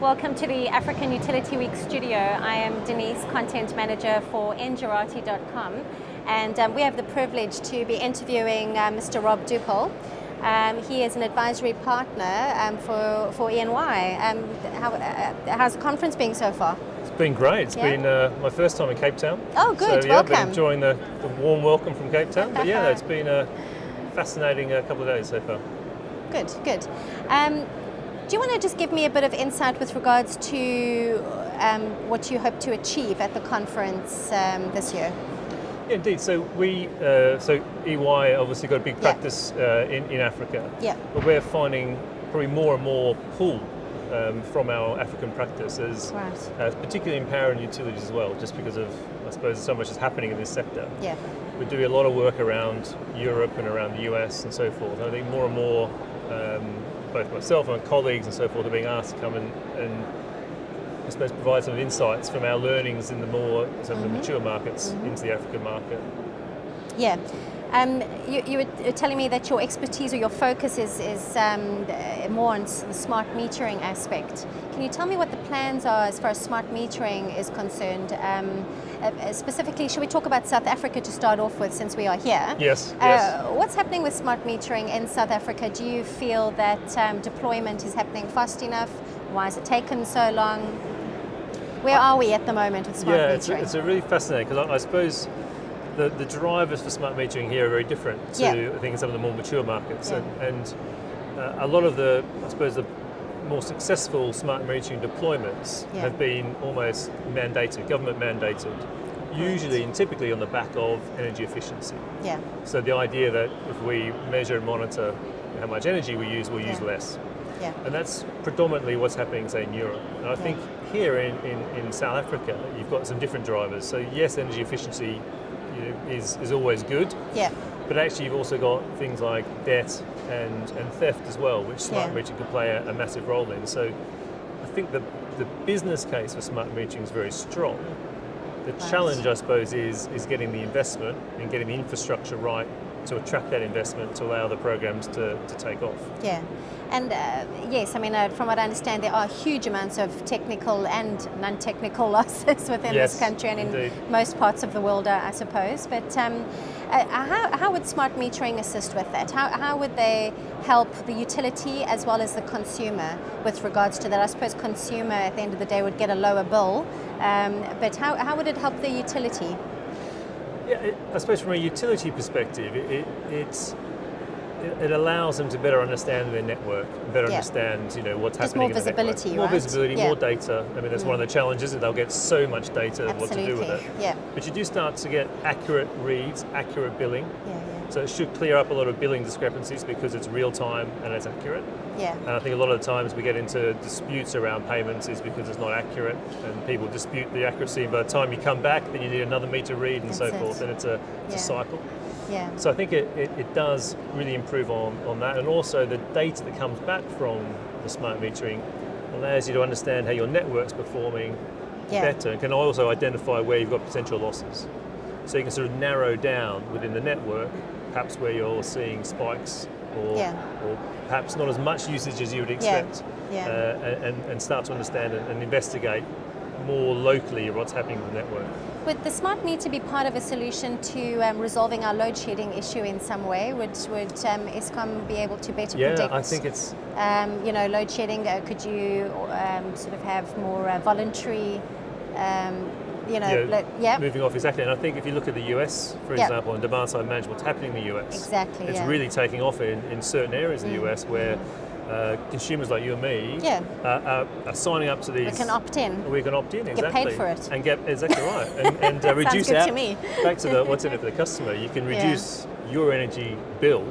Welcome to the African Utility Week studio. I am Denise, Content Manager for Engerati.com, and we have the privilege to be interviewing Mr. Rob Doepel. He is an advisory partner for EY. How's the conference been so far? It's been great. It's been my first time in Cape Town. Oh, good. So, welcome. I've been enjoying the warm welcome from Cape Town. But yeah, it's been a fascinating couple of days so far. Good, good. Do you want to just give me a bit of insight with regards to what you hope to achieve at the conference this year? Yeah, indeed. So EY obviously got a big practice in Africa. Yeah. But we're finding probably more and more pull from our African practices, particularly in power and utilities as well, just because of, I suppose, so much is happening in this sector. Yeah. We're doing a lot of work around Europe and around the US and so forth. And I think more and more, both myself and my colleagues and so forth are being asked to come and I suppose provide some insights from our learnings in some of the mature markets into the African market. Yeah. You were telling me that your expertise or your focus is more on the smart metering aspect. Can you tell me what the plans are as far as smart metering is concerned? Specifically, should we talk about South Africa to start off with, since we are here? Yes. What's happening with smart metering in South Africa? Do you feel that deployment is happening fast enough? Why has it taken so long? Where are we at the moment with smart metering? It's a really fascinating, because I suppose the drivers for smart metering here are very different to, I think, in some of the more mature markets. Yeah. And a lot of the more successful smart metering deployments have been almost mandated, government mandated, usually and typically on the back of energy efficiency. Yeah. So the idea that if we measure and monitor how much energy we use, we'll use less. Yeah. And that's predominantly what's happening, say, in Europe. And I think here in South Africa, you've got some different drivers. So yes, energy efficiency is always good. Yeah. But actually you've also got things like debt and theft as well, which smart metering could play a massive role in. So I think the business case for smart metering is very strong. The challenge, I suppose, is getting the investment and getting the infrastructure right to attract that investment to allow the programs to take off. Yeah. And yes, I mean, from what I understand, there are huge amounts of technical and non-technical losses within this country and in most parts of the world, I suppose. But how would smart metering assist with that? How would they help the utility as well as the consumer with regards to that? I suppose consumer at the end of the day would get a lower bill, but how would it help the utility? Yeah, I suppose from a utility perspective, it allows them to better understand their network, better understand what's happening in the network. More visibility, more data. I mean, that's one of the challenges, that they'll get so much data and what to do with it. Yeah. But you do start to get accurate reads, accurate billing. Yeah. So it should clear up a lot of billing discrepancies because it's real time and it's accurate. Yeah. And I think a lot of the times we get into disputes around payments is because it's not accurate and people dispute the accuracy. And by the time you come back, then you need another meter read and so forth, and it's a cycle. Yeah. So I think it does really improve on that, and also the data that comes back from the smart metering allows you to understand how your network's performing better, and can also identify where you've got potential losses. So you can sort of narrow down within the network perhaps where you're seeing spikes or perhaps not as much usage as you would expect, and start to understand and investigate more locally what's happening with the network. Would the smart meter be part of a solution to resolving our load shedding issue in some way? Would Eskom be able to better predict? Yeah, I think it's load shedding. Could you sort of have more voluntary? Moving off, exactly. And I think if you look at the US, for example, and demand side management, what's happening in the US, it's really taking off in certain areas of the US where consumers like you and me are signing up to these. We can opt in. We can opt in, exactly. Get paid for it. And get exactly right. And reduce good out. To me. Back to what's in it for the customer. You can reduce your energy bill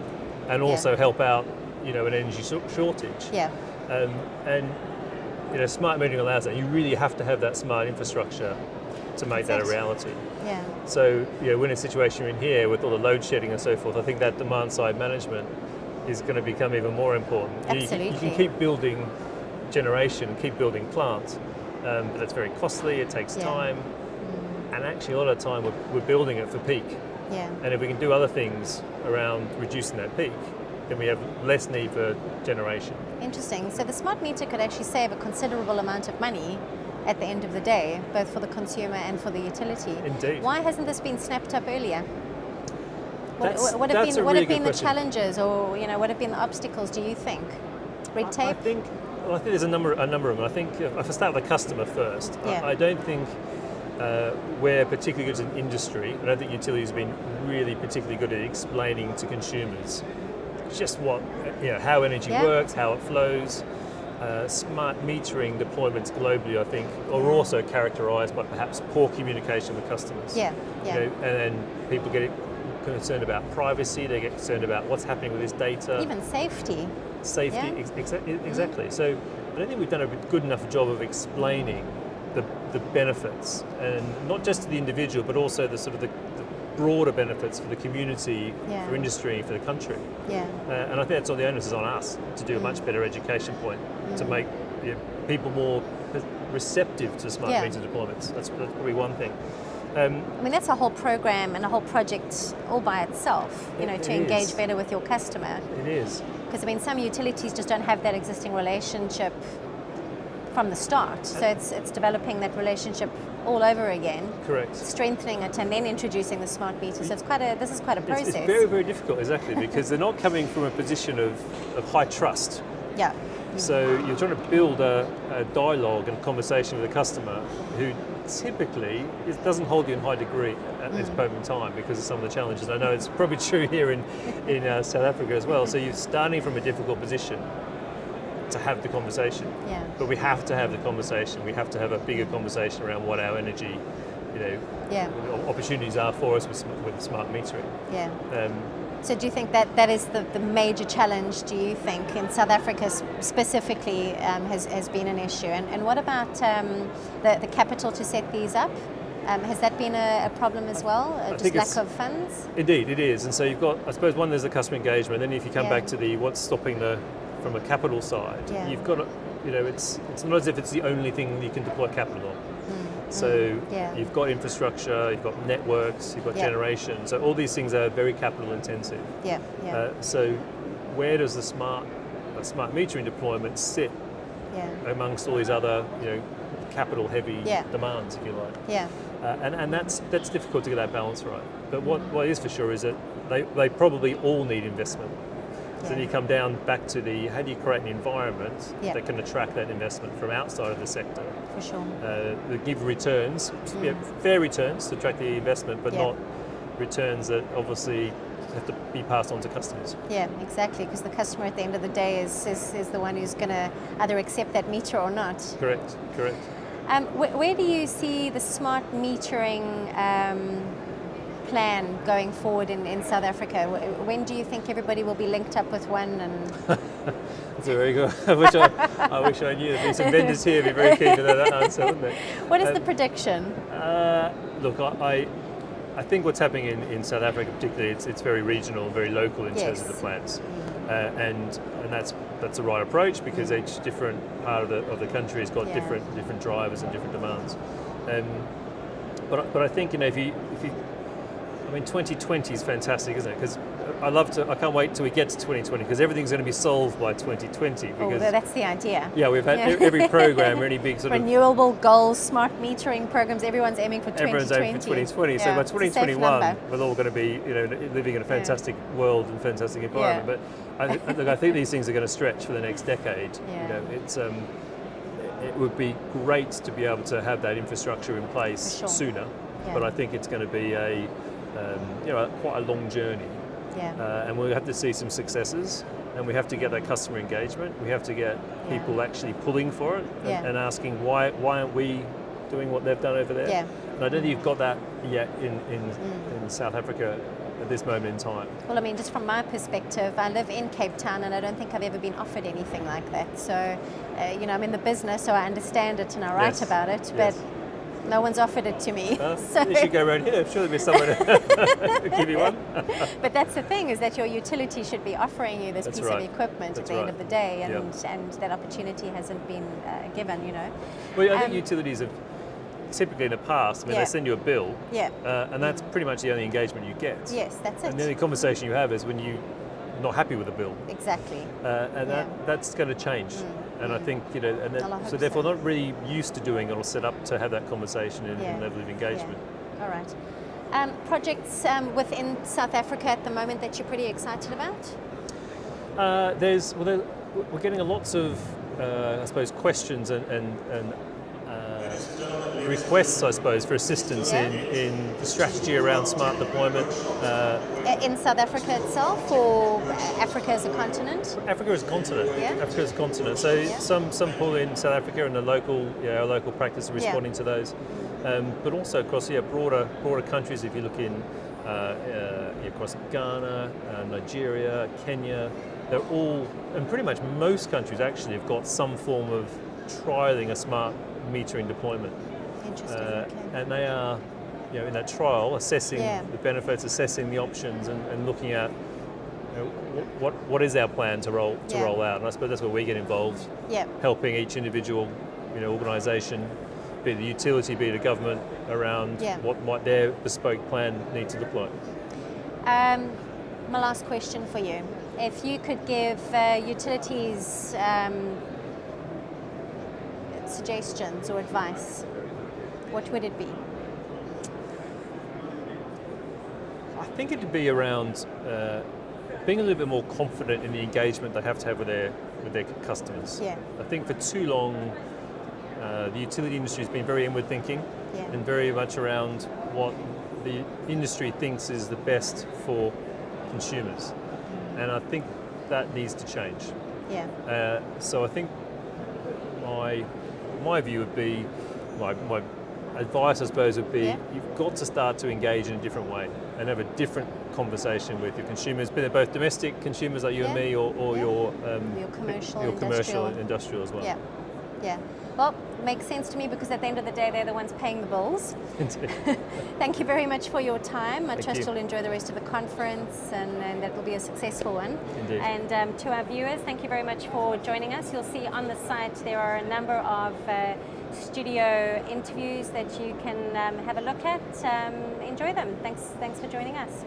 and also help out, an energy shortage. Yeah. And smart metering allows that. You really have to have that smart infrastructure to make that a reality. Yeah. So, we're in a situation in here with all the load shedding and so forth. I think that demand side management is going to become even more important. Absolutely. You can keep building generation, keep building plants, but that's very costly, it takes time, and actually a lot of the time we're building it for peak. Yeah. And if we can do other things around reducing that peak, then we have less need for generation. Interesting. So the smart meter could actually save a considerable amount of money at the end of the day, both for the consumer and for the utility. Indeed. Why hasn't this been snapped up earlier? What have been the challenges, or what have been the obstacles? Do you think? Red tape. I think there's a number of them. I think if I start with the customer first, I don't think we're particularly good as an industry. I don't think utilities have been really particularly good at explaining to consumers just how energy works, how it flows. Smart metering deployments globally, I think, are also characterised by perhaps poor communication with customers. And then people get concerned about privacy, they get concerned about what's happening with this data. Even safety. Exactly. So I don't think we've done a good enough job of explaining the benefits, and not just to the individual, but also the sort of the broader benefits for the community, for industry, for the country. And I think that's on the onus is on us to do a much better education point to make people more receptive to smart meter deployments. That's probably one thing. I mean, that's a whole program and a whole project all by itself, to engage better with your customer. It is. Because, I mean, some utilities just don't have that existing relationship from the start. So it's developing that relationship all over again. Correct. Strengthening it and then introducing the smart meter. So this is quite a process. It's very, very difficult, exactly, because they're not coming from a position of high trust. Yeah. So you're trying to build a dialogue and conversation with a customer who typically doesn't hold you in high degree at this moment in time because of some of the challenges. I know it's probably true here in South Africa as well. So you're starting from a difficult position to have the conversation. But we have to have the conversation. We have to have a bigger conversation around what our energy, opportunities are for us with smart metering. So do you think that is the major challenge, do you think, in South Africa specifically has been an issue? And what about the capital to set these up? Has that been a problem as well, just lack of funds? Indeed, it is. And so you've got, I suppose, one, there's the customer engagement. Then if you come back to what's stopping from a capital side, you've got, it's not as if it's the only thing you can deploy capital on. So you've got infrastructure, you've got networks, you've got generation. So all these things are very capital intensive. So where does the smart metering deployment sit amongst all these other capital heavy demands, if you like? And that's difficult to get that balance right. But what is for sure is that they probably all need investment. So then you come down back to how do you create an environment that can attract that investment from outside of the sector? For sure. That give returns, fair returns to attract the investment, but not returns that obviously have to be passed on to customers. Yeah, exactly, because the customer at the end of the day is the one who's going to either accept that meter or not. Correct. Where do you see the smart metering plan going forward in South Africa? When do you think everybody will be linked up with one? And that's a very good. I wish I knew. There'd be some vendors here who'd be very keen to know that answer, wouldn't they? What is the prediction? Look, I think what's happening in South Africa, particularly, it's very regional, very local in terms of the plans, and that's the right approach because each different part of the country has got different drivers and different demands. But I think if you 2020 is fantastic, isn't it? Because I can't wait till we get to 2020 because everything's going to be solved by 2020. Because that's the idea. Yeah, we've had every program, any big sort of renewable goals, smart metering programs. Everyone's aiming for 2020. Everyone's aiming for 2020. So by 2021, we're all going to be living in a fantastic world and fantastic environment. But I think these things are going to stretch for the next decade. It would be great to be able to have that infrastructure in place sooner. But I think it's going to be quite a long journey. And we'll have to see some successes, and we have to get that customer engagement. We have to get people actually pulling for it and asking why aren't we doing what they've done over there? And I don't think you've got that yet in South Africa at this moment in time. Well, I mean, just from my perspective, I live in Cape Town and I don't think I've ever been offered anything like that. So, I'm in the business, so I understand it and I write about it, but no one's offered it to me. So you should go around here. I'm sure there'll be someone to give you one. But that's the thing, is that your utility should be offering you this piece of equipment at the end of the day, and that opportunity hasn't been given, Well, I think utilities have typically in the past, they send you a bill, and that's pretty much the only engagement you get. Yes, that's it. And the only conversation you have is when you not happy with the bill. Exactly. And that's going to change. And I think, so therefore not really used to doing it or set up to have that conversation in level of engagement. All right. Projects within South Africa at the moment that you're pretty excited about? We're getting lots of, I suppose, questions and requests, I suppose, for assistance in the strategy around smart deployment. In South Africa itself, or Africa as a continent? Africa as a continent. Yeah. Africa as a continent. So some pull in South Africa and our local practice are responding to those, but also across broader countries. If you look in across Ghana, Nigeria, Kenya, they're all, and pretty much most countries actually have got some form of trialling a smart metering deployment. Interesting. And they are, in that trial, assessing the benefits, assessing the options, and looking at what is our plan to roll out. And I suppose that's where we get involved, helping each individual, organisation, be it the utility, be it a government, around what might their bespoke plan need to look like. My last question for you: if you could give utilities suggestions or advice, what would it be? I think it'd be around being a little bit more confident in the engagement they have to have with their customers. Yeah. I think for too long the utility industry has been very inward thinking and very much around what the industry thinks is the best for consumers, and I think that needs to change. Yeah. So I think my view would be, my advice, I suppose, would be you've got to start to engage in a different way and have a different conversation with your consumers, be they both domestic consumers like you and me, or your commercial and industrial as well. Yeah, yeah. Well, makes sense to me, because at the end of the day, they're the ones paying the bills. Thank you very much for your time. I trust you'll enjoy the rest of the conference, and that will be a successful one. Indeed. And to our viewers, thank you very much for joining us. You'll see on the site there are a number of studio interviews that you can have a look at. Enjoy them. Thanks for joining us.